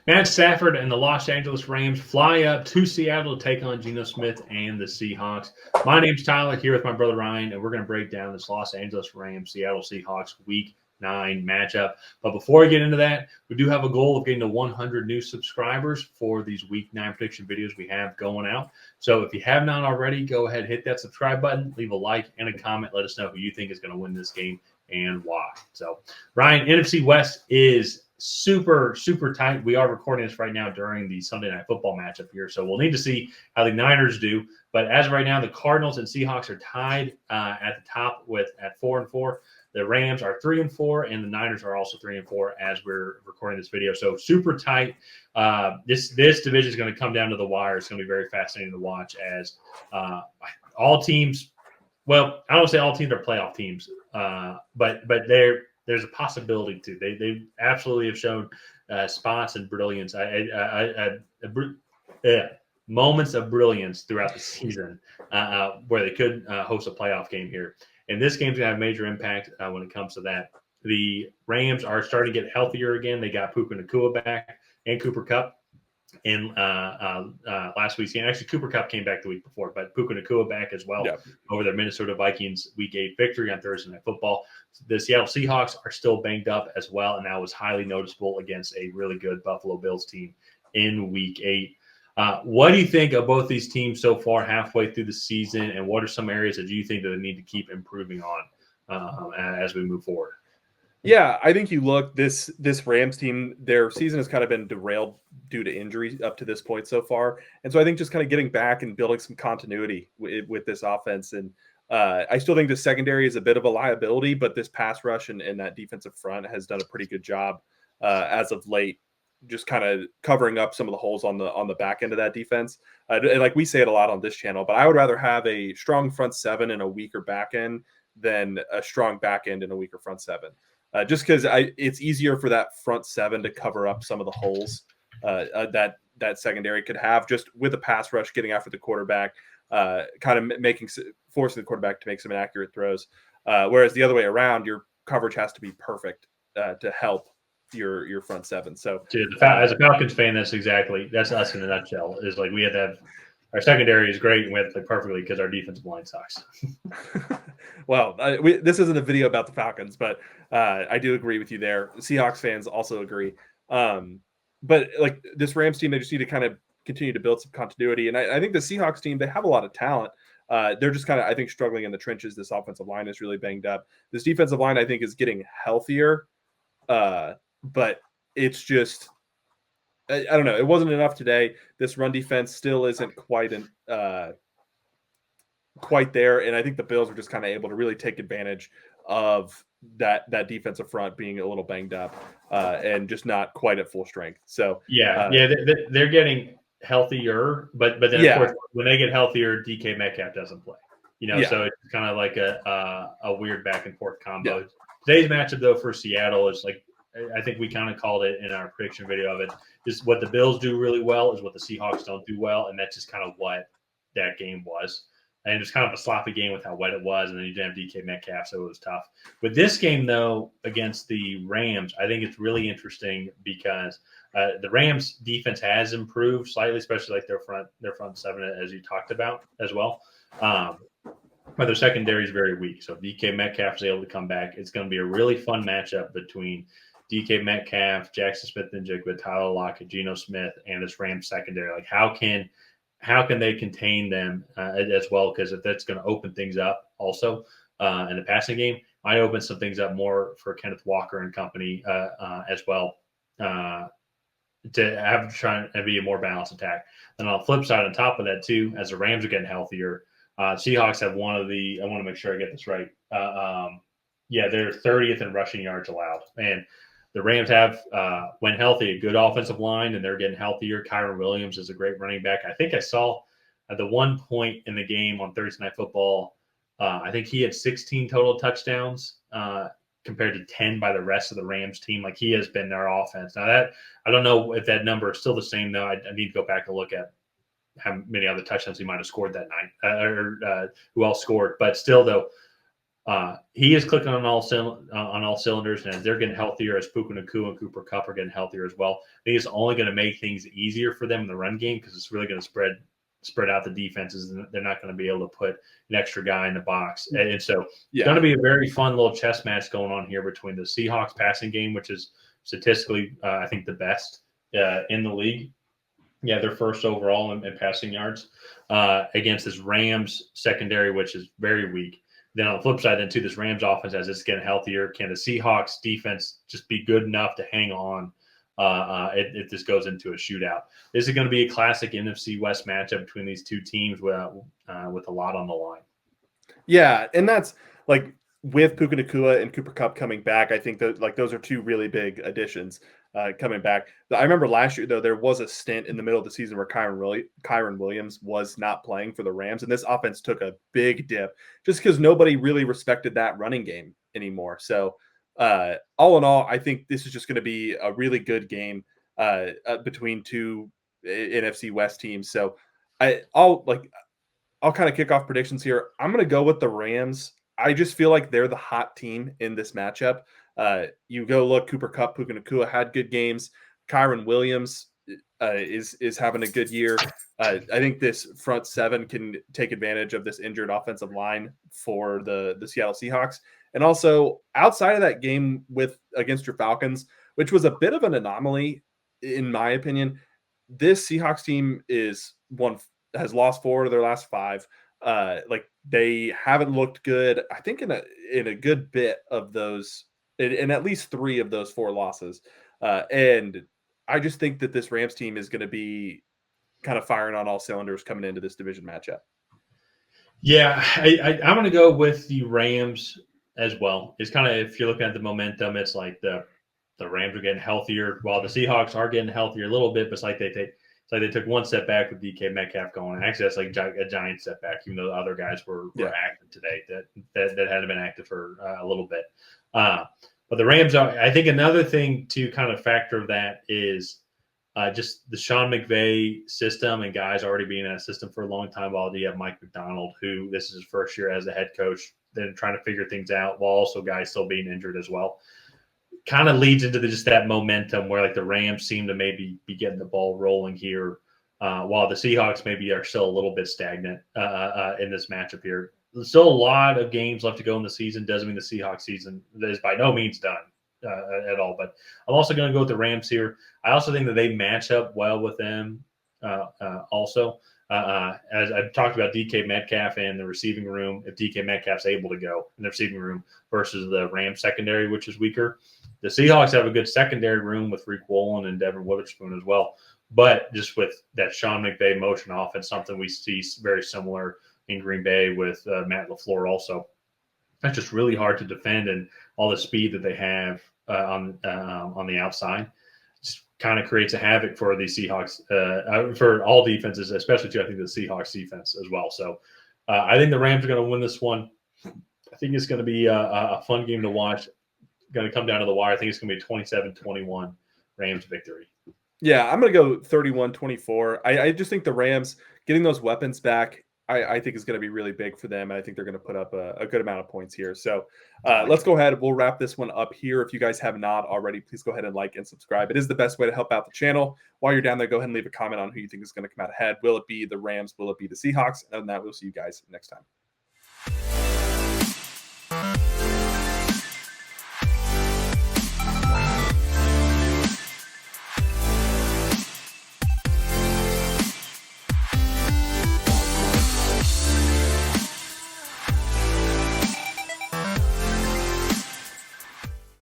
Matt Stafford and the Los Angeles Rams fly up to Seattle to take on Geno Smith and the Seahawks. My name's Tyler, here with my brother Ryan, and we're going to break down this Los Angeles Rams Seattle Seahawks Week 9 matchup. But before we get into that, we do have a goal of getting to 100 new subscribers for these Week 9 prediction videos we have going out. So if you have not already, go ahead, hit that subscribe button, leave a like and a comment. Let us know who you think is going to win this game and why. So, Ryan, NFC West is super tight. We are recording this right now during the Sunday Night Football matchup here, so we'll need to see how the Niners do. But as of right now, the Cardinals and Seahawks are tied at the top at 4-4. The Rams are 3-4, and the Niners are also 3-4 as we're recording this video. So super tight. This division is going to come down to the wire. It's going to be very fascinating to watch as all teams. Well, I don't say all teams are playoff teams, but there's a possibility to. They absolutely have shown spots and brilliance. Moments of brilliance throughout the season where they could host a playoff game here. And this game's going to have major impact when it comes to that. The Rams are starting to get healthier again. They got Puka Nacua back and Cooper Kupp in last week's game. Actually, Cooper Kupp came back the week before, but Puka Nacua back as well over their Minnesota Vikings Week 8 victory on Thursday Night Football. The Seattle Seahawks are still banged up as well, and that was highly noticeable against a really good Buffalo Bills team in Week 8. What do you think of both these teams so far halfway through the season, and what are some areas that you think that they need to keep improving on as we move forward? Yeah, I think you look this Rams team, their season has kind of been derailed due to injuries up to this point so far. And so I think just kind of getting back and building some continuity with this offense. And I still think the secondary is a bit of a liability, but this pass rush and that defensive front has done a pretty good job as of late, just kind of covering up some of the holes on the back end of that defense. And like we say it a lot on this channel, but I would rather have a strong front seven and a weaker back end than a strong back end and a weaker front seven. Just because it's easier for that front seven to cover up some of the holes that secondary could have, just with a pass rush, getting after the quarterback, kind of forcing the quarterback to make some inaccurate throws. Whereas the other way around, your coverage has to be perfect to help your front seven. So, as a Falcons fan, that's us in a nutshell. Is like we have to have our secondary is great, and we have to play perfectly because our defensive line sucks. Well, this isn't a video about the Falcons, but I do agree with you there. Seahawks fans also agree. But like this Rams team, they just need to kind of continue to build some continuity. And I think the Seahawks team, they have a lot of talent. They're just kind of, I think, struggling in the trenches. This offensive line is really banged up. This defensive line, I think, is getting healthier. But it's just, I don't know. It wasn't enough today. This run defense still isn't quite there. And I think the Bills were just kind of able to really take advantage of that defensive front being a little banged up and just not quite at full strength. So they're getting healthier, but then of course when they get healthier, DK Metcalf doesn't play. So it's kind of like a weird back and forth combo. Yeah. Today's matchup though for Seattle is like, I think we kind of called it in our prediction video of it. Is what the Bills do really well is what the Seahawks don't do well, and that's just kind of what that game was. And it was kind of a sloppy game with how wet it was, and then you didn't have DK Metcalf, so it was tough. With this game, though, against the Rams, I think it's really interesting because the Rams' defense has improved slightly, especially like their front seven, as you talked about as well. But their secondary is very weak. So if DK Metcalf is able to come back, it's going to be a really fun matchup between DK Metcalf, Jackson Smith-Njigba, Tyler Lockett, Geno Smith, and this Rams secondary. Like how can they contain them as well? Because if that's going to open things up also in the passing game, might open some things up more for Kenneth Walker and company as well to have trying to be a more balanced attack. And on the flip side, on top of that too, as the Rams are getting healthier, Seahawks have one of the. I want to make sure I get this right. They're 30th in rushing yards allowed, and the Rams have, when healthy, a good offensive line, and they're getting healthier. Kyron Williams is a great running back. I think I saw at the one point in the game on Thursday Night Football, I think he had 16 total touchdowns compared to 10 by the rest of the Rams team. Like he has been their offense. Now that I don't know if that number is still the same though. I need to go back and look at how many other touchdowns he might have scored that night or who else scored. But still though, He is clicking on all cylinders, and as they're getting healthier, as Puka Nacua and Cooper Kupp are getting healthier as well, I think it's only going to make things easier for them in the run game because it's really going to spread out the defenses, and they're not going to be able to put an extra guy in the box. And so it's going to be a very fun little chess match going on here between the Seahawks passing game, which is statistically, I think, the best in the league. Yeah, they're first overall in passing yards against this Rams secondary, which is very weak. Then on the flip side, then too, this Rams offense, as it's getting healthier, can the Seahawks defense just be good enough to hang on if this goes into a shootout? This is going to be a classic NFC West matchup between these two teams with a lot on the line. Yeah, and that's like with Puka Nacua and Cooper Kupp coming back, I think that like those are two really big additions coming back. I remember last year, though, there was a stint in the middle of the season where Kyren Williams was not playing for the Rams, and this offense took a big dip just because nobody really respected that running game anymore. So all in all, I think this is just going to be a really good game between two NFC West teams. So I'll kind of kick off predictions here. I'm going to go with the Rams. I just feel like they're the hot team in this matchup. You go look, Cooper Kupp, Puka Nacua had good games. Kyren Williams is having a good year. I think this front seven can take advantage of this injured offensive line for the Seattle Seahawks. And also outside of that game against your Falcons, which was a bit of an anomaly, in my opinion, this Seahawks team has lost 4 of their last 5. Like they haven't looked good, I think, in a good bit of those, in at least 3 of those 4 losses. And I just think that this Rams team is going to be kind of firing on all cylinders coming into this division matchup. Yeah, I'm going to go with the Rams as well. It's kind of, if you're looking at the momentum, it's like the Rams are getting healthier while the Seahawks are getting healthier a little bit, but it's like they took one step back with DK Metcalf going. And actually, that's like a giant step back, even though the other guys were active today that hadn't been active for a little bit. But the Rams are, I think another thing to kind of factor that is just the Sean McVay system and guys already being in that system for a long time, while you have Mike McDonald, who this is his first year as the head coach, then trying to figure things out while also guys still being injured as well. Kind of leads into just that momentum where like the Rams seem to maybe be getting the ball rolling here, while the Seahawks maybe are still a little bit stagnant in this matchup here. There's still a lot of games left to go in the season. Doesn't mean the Seahawks season is by no means done at all. But I'm also going to go with the Rams here. I also think that they match up well with them also. As I've talked about DK Metcalf and the receiving room, if DK Metcalf's able to go in the receiving room versus the Rams secondary, which is weaker. The Seahawks have a good secondary room with Reek Woolen and Devin Witherspoon as well. But just with that Sean McVay motion offense, something we see very similar in Green Bay with Matt LaFleur also. That's just really hard to defend, and all the speed that they have on the outside just kind of creates a havoc for the Seahawks, for all defenses, especially too, I think the Seahawks defense as well. So I think the Rams are going to win this one. I think it's going to be a fun game to watch. Going to come down to the wire. I think it's going to be 27-21 Rams victory. Yeah, I'm going to go 31-24. I just think the Rams getting those weapons back, I think is going to be really big for them. And I think they're going to put up a good amount of points here. So let's go ahead. We'll wrap this one up here. If you guys have not already, please go ahead and like and subscribe. It is the best way to help out the channel. While you're down there, go ahead and leave a comment on who you think is going to come out ahead. Will it be the Rams? Will it be the Seahawks? And other than that, we'll see you guys next time.